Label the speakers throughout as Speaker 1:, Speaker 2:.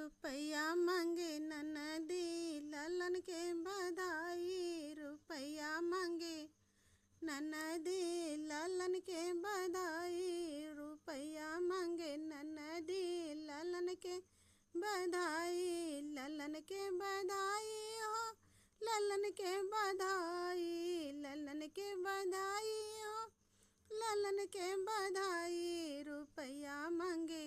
Speaker 1: रुपया मांगे ननदी ललन के बधाई। रुपया मांगे ननदी ललन के बधाई। रुपया मांगे ननदी ललन के बधाई। ललन के बधाई हो ललन के बधाई। ललन के बधाई हो ललन के बधाई। रुपया मांगे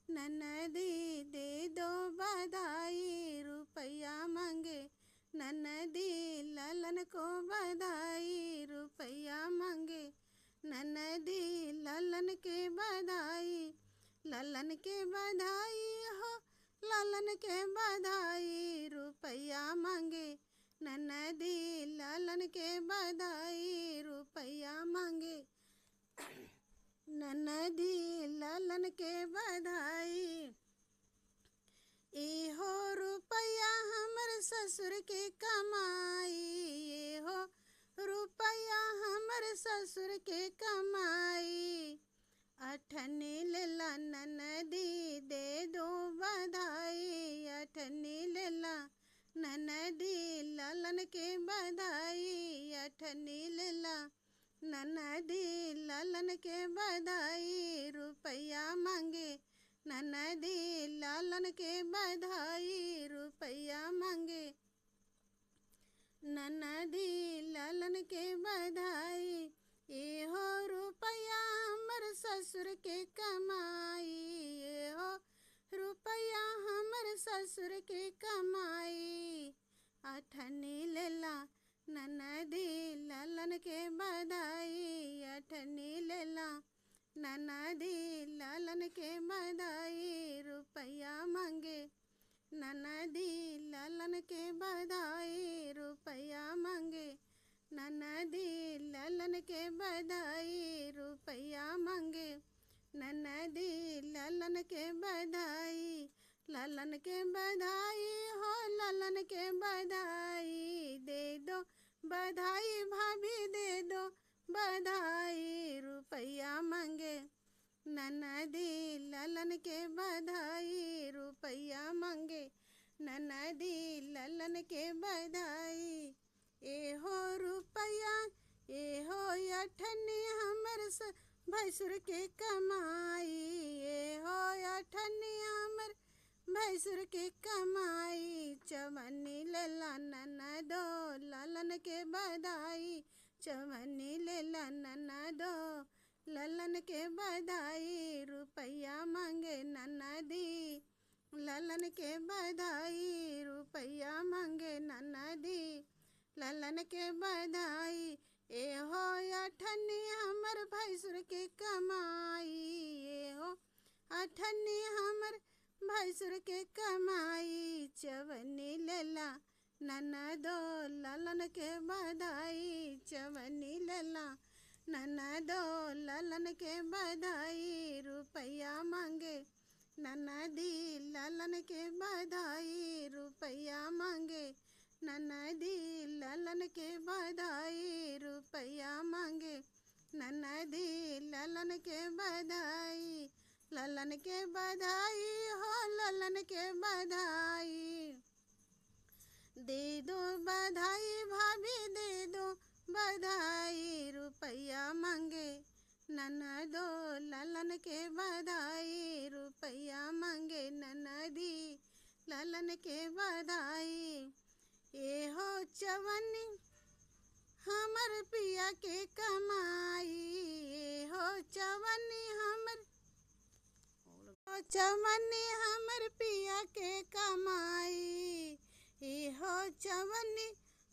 Speaker 1: ननदी दे दो बधाई। रुपया मांगे ननदी ललन को बधाई। रुपया मांगे ननदी ललन के बधाई। ललन के बधाई हो ललन के बधाई। रुपया मांगे ननदी ललन के बधाई। रुपया मांगे ननदी ललन के बधाई। ए हो रुपया हमर ससुर के कमाई। ए हो रुपया हमर ससुर के कमाई। अठन्नी लेला ननदी दे दो बधाई। अठन्नी लेला ननदी ललन के बधाई। अठन्नी लेला ननदी ललन के बधाई। रुपया मांगे ननदी ललन के बधाई। रुपया मांगे ननदी ललन के बधाई। ए हो रुपया हमर ससुर के कमाई। ए हो रुपया हमर ससुर के कमाई। अठन्नी लेला ननदी ललन के बधाई। अठन्नी लेला ननदी ललन के बधाई। रुपया मांगे ननदी ललन के बधाई। रुपया मांगे ननदी ललन के बधाई। रुपया मांगे ननदी ललन के बधाई। ललन के बधाई हो ललन के बधाई। दे दो बधाई भाभी दे दो बधाई। रुपया मांगे ननदी ललन के बधाई। रुपया मांगे ननदी ललन के बधाई। ए हो रुपया ए हो अठन्नी हमर भैंसुर के कमाई। ए हो अठन्नी हमर भैंसुर के कमाई। चवन्नी लेला ननदो ललन के बधाई। चवन्नी लेला ननदो ललन के बधाई। रुपया मांगे ननदी ललन के बधाई। रुपया मांगे ननदी ललन के बधाई। ए हो अठन्नी हमर भैंसुर के कमाई। ए हो अठन्नी हमर भैंसुर के कमाई। चवन्नी लेला ननदो ललन के बधाई। चवन्नी लेला ननदो ललन के बधाई। रुपया मांगे ननदी ललन के बधाई। रुपया मांगे ननदी ललन के बधाई। रुपया मांगे ननदी ललन के बधाई। ललन के बधाई हो ललन के बधाई। दे दो बधाई भाभी दे दो बधाई। रुपया मांगे ननदो ललन के बधाई। रुपया मांगे ननदी ललन के बधाई। ए हो चवन्नी हमर पिया के कमाई। ए हो चवन्नी हमर चवन्नी हमर पिया के कमाई। ए हो चवन्नी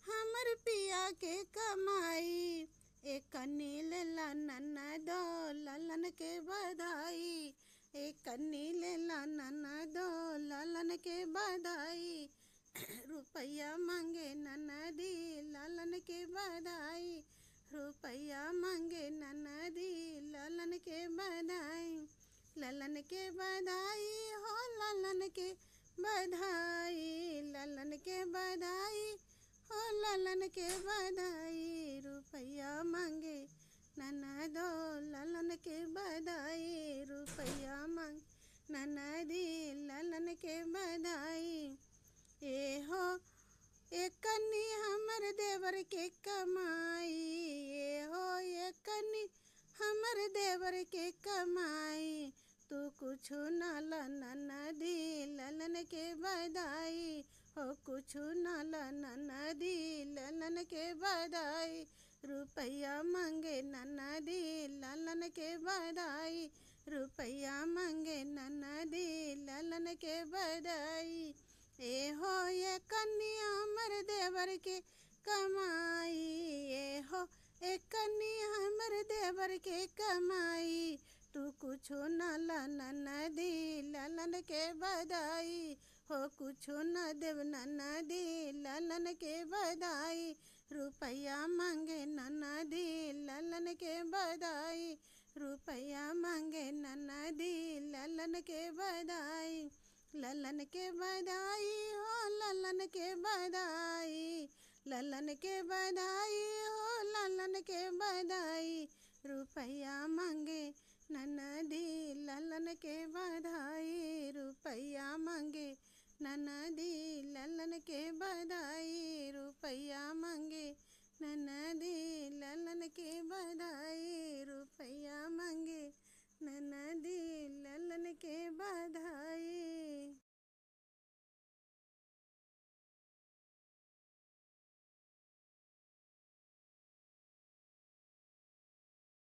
Speaker 1: हमर पिया के कमाई। एक कन्नी लेला ननदो ललन के बधाई। एक कन्नी लेला ननदो ललन के बधाई। रुपया मांगे ननदी ललन के बधाई। रुपया मांगे ननदी ललन के बधाई। ललन के बधाई हो ललन के बधाई। ललन के बधाई हो ललन के बधाई। रुपया मांगे ननदो ललन के बधाई। रुपया मांग ननदी ललन के बधाई। नाला ननदी ललन के बधाई हो कुछ नाला ननदी ललन के बधाई रुपया मांगे ननदी ललन के बधाई रुपया मांगे ननदी ललन के बधाई ए हो ये कन्या हमर देवर के कमाई ए हो ए कन्या हमर देवर के कमाई तू कुछो नाला ननदी ललन के बधाई हो कुछो न देव ननदी ललन के बधाई रुपया मांगे ननदी ललन के बधाई रुपया मांगे ननदी ललन के बधाई ललन के बधाई हो ललन के बधाई ललन के बधाई हो ललन के बधाई रुपया मांगे ननदी ललन के बधाई रुपया मांगे ननदी ललन के बधाई।